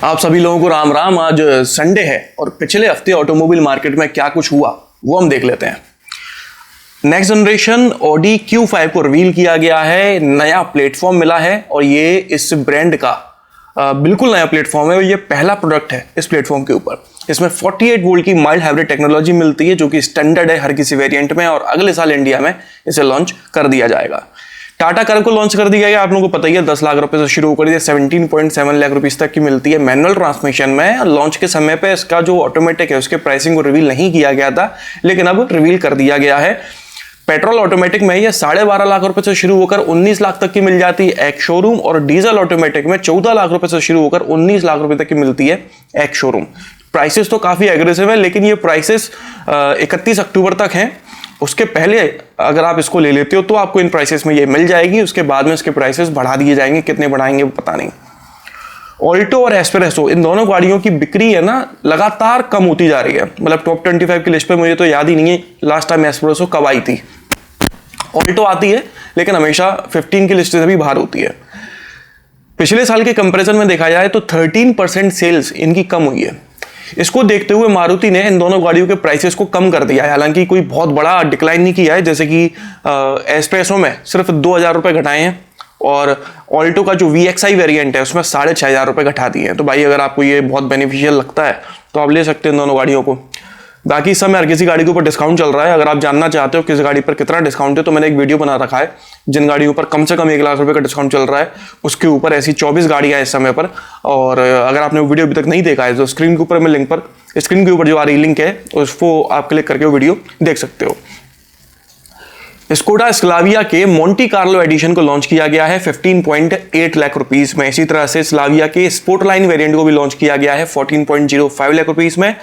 आप सभी लोगों को राम राम। आज संडे है और पिछले हफ्ते ऑटोमोबाइल मार्केट में क्या कुछ हुआ वो हम देख लेते हैं। नेक्स्ट जनरेशन ऑडी Q5 को रिवील किया गया है, नया प्लेटफॉर्म मिला है और ये इस ब्रांड का बिल्कुल नया प्लेटफॉर्म है और ये पहला प्रोडक्ट है इस प्लेटफॉर्म के ऊपर। इसमें 48 वोल्ट की माइल्ड हाइब्रिड टेक्नोलॉजी मिलती है जो कि स्टैंडर्ड है हर किसी वेरिएंट में और अगले साल इंडिया में इसे लॉन्च कर दिया जाएगा। टाटा कर्व को लॉन्च कर दिया गया, आप लोगों को पता ही है 10 लाख रुपए से शुरू होकर 17.7 लाख रुपीस तक की मिलती है मैनुअल ट्रांसमिशन में। लॉन्च के समय पे इसका जो ऑटोमेटिक है उसके प्राइसिंग को रिवील नहीं किया गया था, लेकिन अब रिवील कर दिया गया है। पेट्रोल ऑटोमेटिक में ये 12.5 लाख रुपए से शुरू होकर 19 लाख तक की मिल जाती है एक शोरूम, और डीजल ऑटोमेटिक में 14 लाख रुपए से शुरू होकर 19 लाख रुपए तक की मिलती है एक शोरूम। प्राइसेस तो काफी एग्रेसिव है, लेकिन ये प्राइसेस 31 अक्टूबर तक हैं। उसके पहले अगर आप इसको ले लेते हो तो आपको इन प्राइसेस में ये मिल जाएगी, उसके बाद में इसके प्राइसेस बढ़ा दिए जाएंगे, कितने बढ़ाएंगे वो पता नहीं। ऑल्टो और एस्प्रेसो इन दोनों गाड़ियों की बिक्री है ना लगातार कम होती जा रही है। मतलब टॉप 25 की लिस्ट पे मुझे तो याद ही नहीं है लास्ट टाइम एस्प्रेसो कब आई थी। ऑल्टो आती है लेकिन हमेशा 15 की लिस्ट से भी बाहर होती है। पिछले साल के कंपैरिजन में देखा जाए तो 13% सेल्स इनकी कम हुई है। इसको देखते हुए मारुति ने इन दोनों गाड़ियों के प्राइसेस को कम कर दिया है, हालांकि कोई बहुत बड़ा डिक्लाइन नहीं किया है। जैसे कि एस्प्रेसो में सिर्फ 2,000 रुपए घटाए हैं और ऑल्टो का जो VXI वेरिएंट है उसमें 6,500 रुपए घटा दिए हैं। तो भाई अगर आपको ये बहुत बेनिफिशियल लगता है तो आप ले सकते हैं इन दोनों गाड़ियों को। बाकी इस समय हर किसी गाड़ी के ऊपर डिस्काउंट चल रहा है। अगर आप जानना चाहते हो किस गाड़ी पर कितना डिस्काउंट है तो मैंने एक वीडियो बना रखा है जिन गाड़ियों पर कम से कम 1 लाख रुपए का डिस्काउंट चल रहा है। उसके ऊपर ऐसी 24 गाड़ियां इस समय पर, और अगर आपने वो वीडियो अभी तक नहीं देखा है तो स्क्रीन के ऊपर मैं लिंक पर, स्क्रीन के ऊपर जो आ रही लिंक है उसको आप क्लिक करके वो वीडियो देख सकते हो। स्कोडा स्लाविया के मोंटी कार्लो एडिशन को लॉन्च किया गया है 15.8 लाख रुपीस में। इसी तरह से स्लाविया के स्पोर्ट लाइन वेरिएंट को भी लॉन्च किया गया है 14.05 लाख रुपीस में।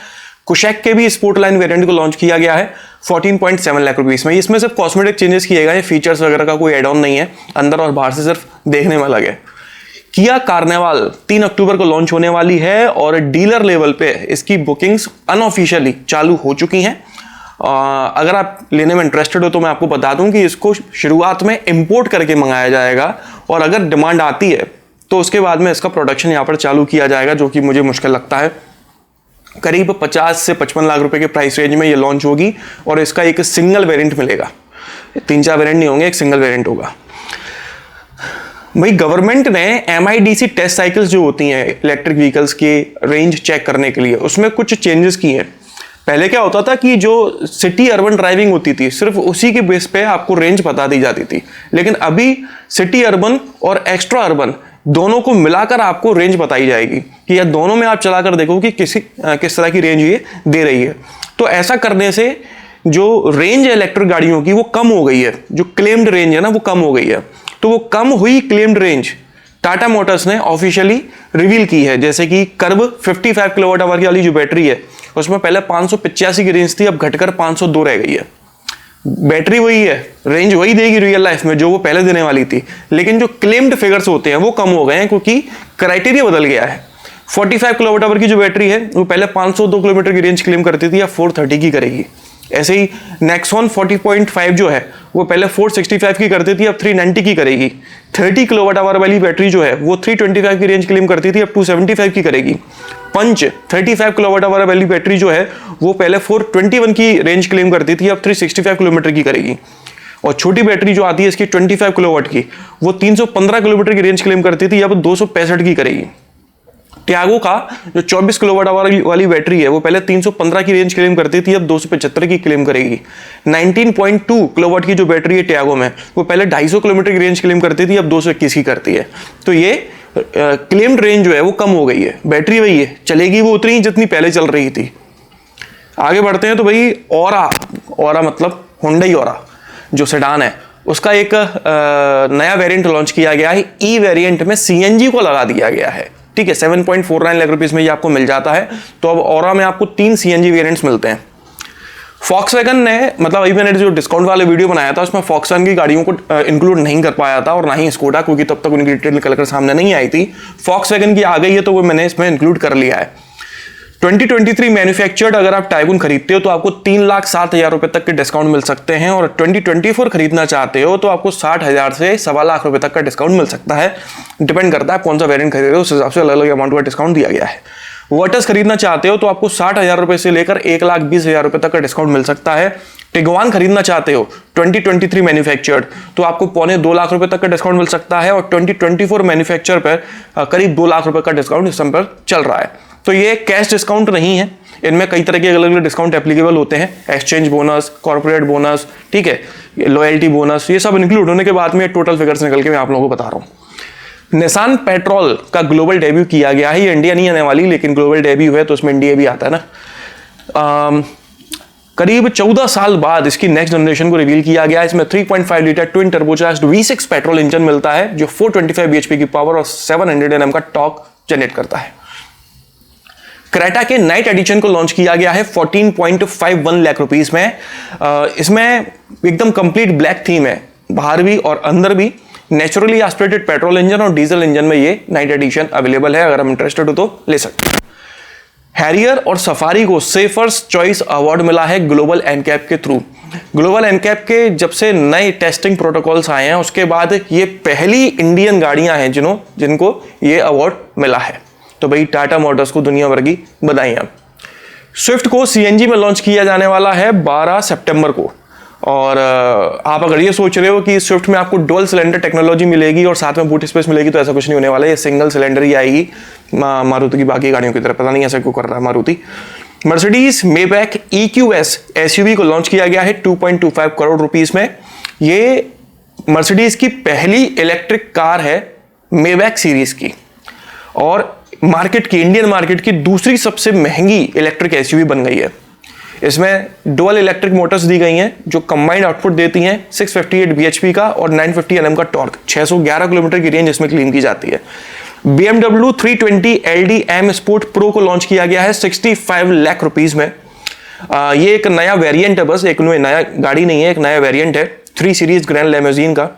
कुशैक के भी स्पोर्ट लाइन वेरिएंट को लॉन्च किया गया है 14.7 लाख रुपीस में। इसमें सिर्फ कॉस्मेटिक चेंजेस किए गए हैं, फीचर्स वगैरह का कोई एड ऑन नहीं है, अंदर और बाहर से सिर्फ देखने में अलग है। किया कार्निवाल 3 अक्टूबर को लॉन्च होने वाली है और डीलर लेवल पे इसकी बुकिंग्स अनऑफिशियली चालू हो चुकी हैं। अगर आप लेने में इंटरेस्टेड हो तो मैं आपको बता दूं कि इसको शुरुआत में इंपोर्ट करके मंगाया जाएगा और अगर डिमांड आती है तो उसके बाद में इसका प्रोडक्शन यहाँ पर चालू किया जाएगा, जो कि मुझे मुश्किल लगता है। करीब 50 से 55 लाख रुपए के प्राइस रेंज में ये लॉन्च होगी और इसका एक सिंगल वेरिएंट मिलेगा। 3-4 वेरिएंट नहीं होंगे, एक सिंगल वेरिएंट होगा। भाई गवर्नमेंट ने MIDC टेस्ट साइकिल्स जो होती हैं इलेक्ट्रिक व्हीकल्स के रेंज चेक करने के लिए उसमें कुछ चेंजेस किए हैं। पहले क्या होता था कि जो सिटी अर्बन ड्राइविंग होती थी सिर्फ उसी के बेस पे आपको रेंज बता दी जाती थी, लेकिन अभी सिटी अर्बन और एक्स्ट्रा अर्बन दोनों को मिलाकर आपको रेंज बताई जाएगी कि या दोनों में आप चलाकर देखो कि किस तरह की रेंज ये दे रही है। तो ऐसा करने से जो रेंज है इलेक्ट्रिक गाड़ियों की वो कम हो गई है, जो क्लेम्ड रेंज है ना वो कम हो गई है। तो वो कम हुई क्लेम्ड रेंज टाटा मोटर्स ने ऑफिशियली रिवील की है। जैसे कि कर्व 55 किलोवाट आवर की वाली जो बैटरी है उसमें पहले 585 की रेंज थी, अब घटकर 502 रह गई है। बैटरी वही है, रेंज वही देगी रियल लाइफ में जो वो पहले देने वाली थी, लेकिन जो क्लेम्ड फिगर्स होते हैं वो कम हो गए हैं क्योंकि क्राइटेरिया बदल गया है। 45 किलोवाट आवर की जो बैटरी है वो पहले 502 किलोमीटर की रेंज क्लेम करती थी, अब 430 की करेगी। ऐसे ही नेक्सॉन 40.5 जो है वो पहले 465 की करती थी, अब 390 की करेगी। 30 किलोवाट आवर वाली बैटरी जो है वो 325 की रेंज क्लेम करती थी, अब 275 की करेगी। पंच 35 किलोवाट आवर वाली बैटरी जो है वो पहले 421 की रेंज क्लेम करती थी, अब 365 किलोमीटर की करेगी। और छोटी बैटरी जो आती है इसकी 25 किलोवाट की वो 315 किलोमीटर की रेंज क्लेम करती थी, अब 265 की करेगी। टियागो का जो 24 किलोवाट आवर वाली बैटरी है वो पहले 315 की रेंज क्लेम करती थी, अब 275 की क्लेम करेगी। 19.2 किलोवाट की जो बैटरी है टियागो में वो पहले 250 किलोमीटर की रेंज क्लेम करती थी, अब 221 की करती है। तो ये क्लेम्ड रेंज जो है वो कम हो गई है, बैटरी वही है, चलेगी वो उतनी जितनी पहले चल रही थी। आगे बढ़ते हैं तो भाई ओरा मतलब हुंडई ओरा जो सेडान है उसका एक नया वेरिएंट लॉन्च किया गया है। ई वेरिएंट में CNG को लगा दिया गया है, ठीक है। 7.49 लाख रुपीस में ये आपको मिल जाता है। तो अब ओरा में आपको 3 CNG वेरिएंट्स मिलते हैं। फॉक्सवैगन ने, मतलब अभी मैंने जो डिस्काउंट वाले वीडियो बनाया था उसमें फॉक्सवैगन की गाड़ियों को इंक्लूड नहीं कर पाया था और ना ही स्कोडा, क्योंकि तब तक उनकी डिटेल निकल कर सामने नहीं आई थी। फॉक्सवैगन की आ गई है तो वो मैंने इसमें इंक्लूड कर लिया है। 2023 मैन्युफैक्चर्ड अगर आप टाइगुन खरीदते हो तो आपको 3,07,000 रुपए तक के डिस्काउंट मिल सकते हैं, और 2024 खरीदना चाहते हो तो आपको 60,000 से 1,25,000 रुपए तक का डिस्काउंट मिल सकता है। डिपेंड करता है कौन सा वेरिएंट खरीद रहे हो, उस हिसाब से अलग अलग अमाउंट का डिस्काउंट दिया गया है। वर्टस खरीदना चाहते हो तो आपको 60,000 रुपए से लेकर 1,20,000 रुपए तक का डिस्काउंट मिल सकता है। टिगवान खरीदना चाहते हो 2023 मैन्युफैक्चर्ड तो आपको 2.25 लाख रुपए तक का डिस्काउंट मिल सकता है, और 2024 मैन्युफैक्चर पर करीब 2 लाख रुपए का डिस्काउंट इस समय पर चल रहा है। तो ये कैश डिस्काउंट नहीं है, इनमें कई तरह के अलग अलग डिस्काउंट एप्लीकेबल होते हैं, एक्सचेंज बोनस, कॉर्पोरेट बोनस, ठीक है, लॉयल्टी बोनस, ये सब इंक्लूड होने के बाद में टोटल फिगर्स निकल के मैं आप लोगों को बता रहा हूँ। निसान पेट्रोल का ग्लोबल डेब्यू किया गया है, ये इंडिया नहीं आने वाली, लेकिन ग्लोबल डेब्यू है तो उसमें इंडिया भी आता है ना। करीब 14 साल बाद इसकी नेक्स्ट जनरेशन को रिवील किया गया है। इसमें 3.5 litre twin turbocharged V6 petrol engine मिलता है जो 425 bhp की पावर और 700 Nm का टॉर्क जनरेट करता है। क्रेटा के नाइट एडिशन को लॉन्च किया गया है 14.51 लाख रुपीस में। इसमें एकदम कंप्लीट ब्लैक थीम है, बाहर भी और अंदर भी। नेचुरली एस्पिरेटेड पेट्रोल इंजन और डीजल इंजन में ये नाइट एडिशन अवेलेबल है, अगर हम इंटरेस्टेड हो तो ले सकते हैं। हैरियर और सफारी को सेफर्स चॉइस अवार्ड मिला है ग्लोबल एनकैप के थ्रू। ग्लोबल एनकैप के जब से नए टेस्टिंग प्रोटोकॉल्स आए हैं उसके बाद ये पहली इंडियन गाड़ियां हैं जिनको ये अवार्ड मिला है। तो भाई टाटा मोटर्स को दुनिया भर की बधाइयां। स्विफ्ट को सीएनजी में लॉन्च किया जाने वाला है 12 सितंबर को, और आप अगर ये सोच रहे हो कि स्विफ्ट में आपको डुअल सिलेंडर टेक्नोलॉजी मिलेगी और साथ में बूट स्पेस मिलेगी, तो ऐसा कुछ नहीं होने वाला है। ये सिंगल सिलेंडर ही आएगी मारुति की बाकी गाड़ियों की तरह। पता नहीं ऐसा क्यों कर रहा है Maruti. Mercedes Maybach EQS SUV को लॉन्च किया गया है 2.25 करोड़ रुपीस में। ये मर्सिडीज की पहली इलेक्ट्रिक कार है मेबैक सीरीज की, और इंडियन मार्केट की दूसरी सबसे महंगी इलेक्ट्रिक एसयूवी बन गई है। इसमें डुअल इलेक्ट्रिक मोटर्स दी गई हैं जो कंबाइंड आउटपुट देती हैं 658 bhp का और 950 Nm का टॉर्क। 611 किलोमीटर की रेंज इसमें क्लेम की जाती है। BMW 320 LD M Sport Pro को लॉन्च किया गया है 65 लाख रुपीस में। ये एक नया वेरिएंट है, बस एक नया गाड़ी नहीं है, एक नया वेरिएंट है 3 सीरीज ग्रैंड लेमोजीन का।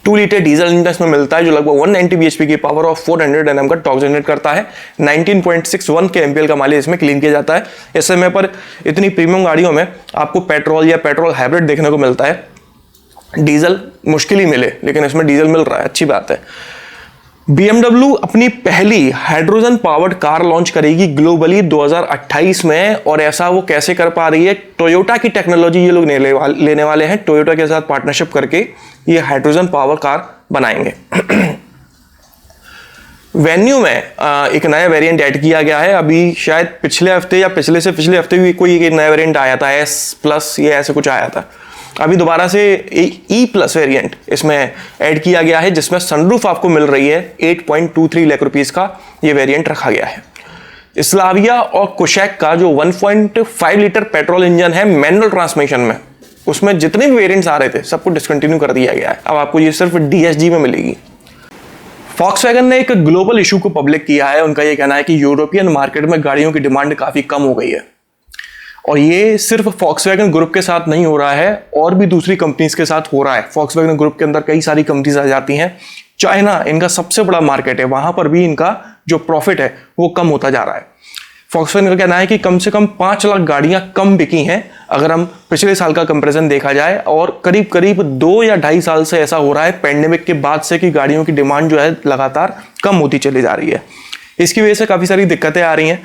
2 लीटर डीजल इंजन इसमें मिलता है जो लगभग 190 bhp की पावर और 400 Nm का टॉर्क जनरेट करता है। 19.61 के एमपीएल का माइलेज इसमें क्लेम किया जाता है। इस समय पर इतनी प्रीमियम गाड़ियों में आपको पेट्रोल या पेट्रोल हाइब्रिड देखने को मिलता है, डीजल मुश्किल ही मिले, लेकिन इसमें डीजल मिल रहा है, अच्छी बात है। BMW अपनी पहली हाइड्रोजन पावर्ड कार लॉन्च करेगी ग्लोबली 2028 में, और ऐसा वो कैसे कर पा रही है? टोयोटा की टेक्नोलॉजी ये लोग लेने वाले हैं, टोयोटा के साथ पार्टनरशिप करके ये हाइड्रोजन पावर कार बनाएंगे। वेन्यू में एक नया वेरिएंट ऐड किया गया है। अभी शायद पिछले हफ्ते या पिछले से पिछले हफ्ते भी कोई एक नया वेरिएंट आया था, S+ ये ऐसे कुछ आया था। अभी दोबारा से E+ वेरिएंट इसमें ऐड किया गया है जिसमें सनरूफ आपको मिल रही है। 8.23 लाख रुपीस का ये वेरिएंट रखा गया है। स्लाविया और कुशैक का जो 1.5 लीटर पेट्रोल इंजन है मैनुअल ट्रांसमिशन में, उसमें जितने भी वेरिएंट्स आ रहे थे सबको डिसकंटिन्यू कर दिया गया है। अब आपको ये सिर्फ DSG में मिलेगी। Volkswagen ने एक ग्लोबल इशू को पब्लिक किया है। उनका ये कहना है कि यूरोपियन मार्केट में गाड़ियों की डिमांड काफी कम हो गई है, और ये सिर्फ Volkswagen ग्रुप के साथ नहीं हो रहा है, और भी दूसरी कंपनीज के साथ हो रहा है। Volkswagen ग्रुप के अंदर कई सारी कंपनीज आ जाती हैं। चाइना इनका सबसे बड़ा मार्केट है, वहां पर भी इनका जो प्रॉफिट है वो कम होता जा रहा है। Volkswagen का कहना है कि कम से कम 5 लाख गाड़ियां कम बिकी हैं अगर हम पिछले साल का कंपैरिजन देखा जाए, और करीब करीब 2 या 2.5 साल से ऐसा हो रहा है पैंडेमिक के बाद से कि गाड़ियों की डिमांड जो है लगातार कम होती चली जा रही है। इसकी वजह से काफ़ी सारी दिक्कतें आ रही हैं,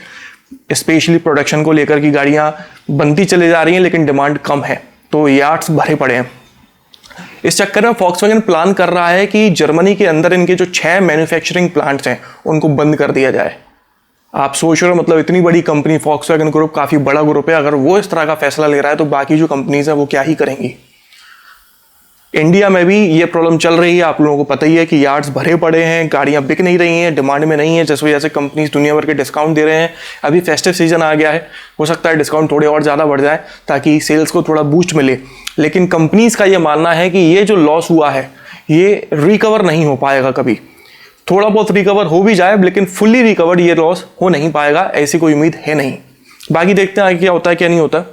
स्पेशली प्रोडक्शन को लेकर की गाड़ियां बनती चली जा रही हैं लेकिन डिमांड कम है, तो यार्ड्स भरे पड़े हैं। इस चक्कर में Volkswagen प्लान कर रहा है कि जर्मनी के अंदर इनके जो 6 मैन्युफैक्चरिंग प्लांट्स हैं उनको बंद कर दिया जाए। आप सोच रहे हो, मतलब इतनी बड़ी कंपनी Volkswagen ग्रुप काफी बड़ा ग्रुप है, अगर वो इस तरह का फैसला ले रहा है तो बाकी जो कंपनीज है वो क्या ही करेंगी। इंडिया में भी ये प्रॉब्लम चल रही है, आप लोगों को पता ही है कि यार्ड्स भरे पड़े हैं, गाड़ियां बिक नहीं रही हैं, डिमांड में नहीं है, जिस वजह से कंपनीज दुनिया भर के डिस्काउंट दे रहे हैं। अभी फेस्टिव सीजन आ गया है, हो सकता है डिस्काउंट थोड़े और ज़्यादा बढ़ जाए ताकि सेल्स को थोड़ा बूस्ट मिले, लेकिन कंपनीज का ये मानना है कि ये जो लॉस हुआ है ये रिकवर नहीं हो पाएगा कभी। थोड़ा बहुत रिकवर हो भी जाए लेकिन फुल्ली रिकवर्ड ये लॉस हो नहीं पाएगा, ऐसी कोई उम्मीद है नहीं। बाकी देखते हैं आगे क्या होता है क्या नहीं होता।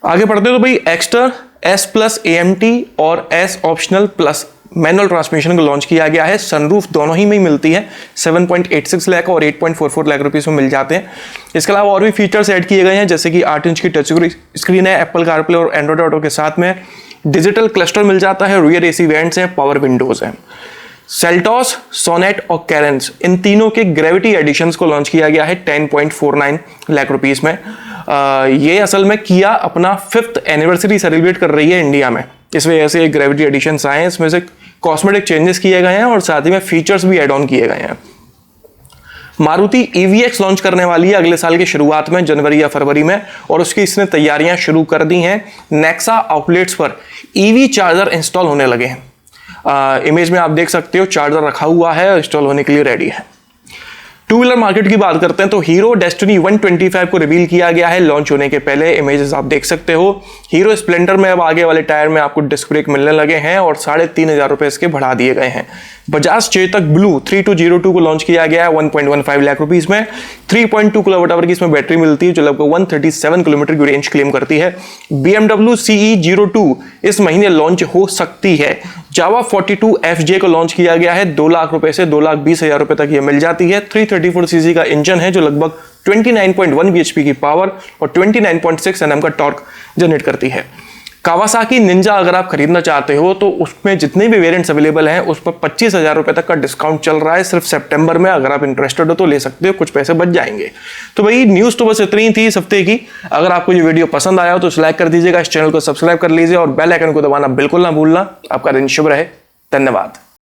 आगे बढ़ते तो भाई एक्स्टर S+ AMT और S optional plus manual transmission को लॉन्च किया गया है। सनरूफ दोनों ही में ही मिलती है, 7.86 लाख और 8.44 लाख रुपीस में मिल जाते हैं। इसके अलावा और भी फीचर्स ऐड किए गए हैं, जैसे कि 8 इंच की टच स्क्रीन है, एप्पल कारप्ले और एंड्रॉइड ऑटो के साथ में, डिजिटल क्लस्टर मिल जाता है, रियर एसी वेंट्स हैं, पावर विंडोज हैं। सेल्टॉस, सोनेट और कैरेंस, इन तीनों के ग्रेविटी एडिशंस को लॉन्च किया गया है 10.49 लाख रुपीस में। ये असल में किया अपना 5th एनिवर्सरी सेलिब्रेट कर रही है इंडिया में, इस वजह से ग्रेविटी एडिशंस आए हैं। इसमें से कॉस्मेटिक चेंजेस किए गए हैं और साथ ही में फीचर्स भी एड ऑन किए गए हैं। मारुति EVX लॉन्च करने वाली है अगले साल की शुरुआत में, जनवरी या फरवरी में, और उसकी इसने तैयारियां शुरू कर दी हैं। नेक्सा आउटलेट्स पर EV चार्जर इंस्टॉल होने लगे हैं। इमेज में आप देख सकते हो चार्जर रखा हुआ है, इंस्टॉल होने के लिए रेडी है। टू व्हीलर मार्केट की बात करते हैं तो हीरो डेस्टिनी 125 को रिवील किया गया है लॉन्च होने के पहले। इमेजेस आप देख सकते हो। हीरो स्प्लेंडर में अब आगे वाले टायर में आपको डिस्क ब्रेक मिलने लगे हैं और 3,500 रुपए इसके बढ़ा दिए गए हैं। बजाज चेतक ब्लू 3202 को लॉन्च किया गया है 1.15 लाख रुपीस में। 3.2 किलोवाट की इसमें बैटरी मिलती है जो लगभग 137 किलोमीटर की रेंज क्लेम करती है। BMW CE 02 इस महीने लॉन्च हो सकती है। जावा 42 FJ को लॉन्च किया गया है 2 लाख रुपए से 2,20,000 रुपए तक ये मिल जाती है। 334 सीसी का इंजन है जो लगभग 29.1 bhp की पावर और 29.6 Nm का टॉर्क जनरेट करती है। कावासाकी निंजा अगर आप खरीदना चाहते हो तो उसमें जितने भी वेरिएंट्स अवेलेबल हैं उस पर 25,000 रुपए तक का डिस्काउंट चल रहा है सिर्फ सितंबर में। अगर आप इंटरेस्टेड हो तो ले सकते हो, कुछ पैसे बच जाएंगे। तो भाई न्यूज़ तो बस इतनी थी इस हफ्ते की। अगर आपको ये वीडियो पसंद आया हो तो लाइक कर दीजिएगा, इस चैनल को सब्सक्राइब कर लीजिए और बेल आइकन को दबाना बिल्कुल ना भूलना। आपका दिन शुभ रहे। धन्यवाद।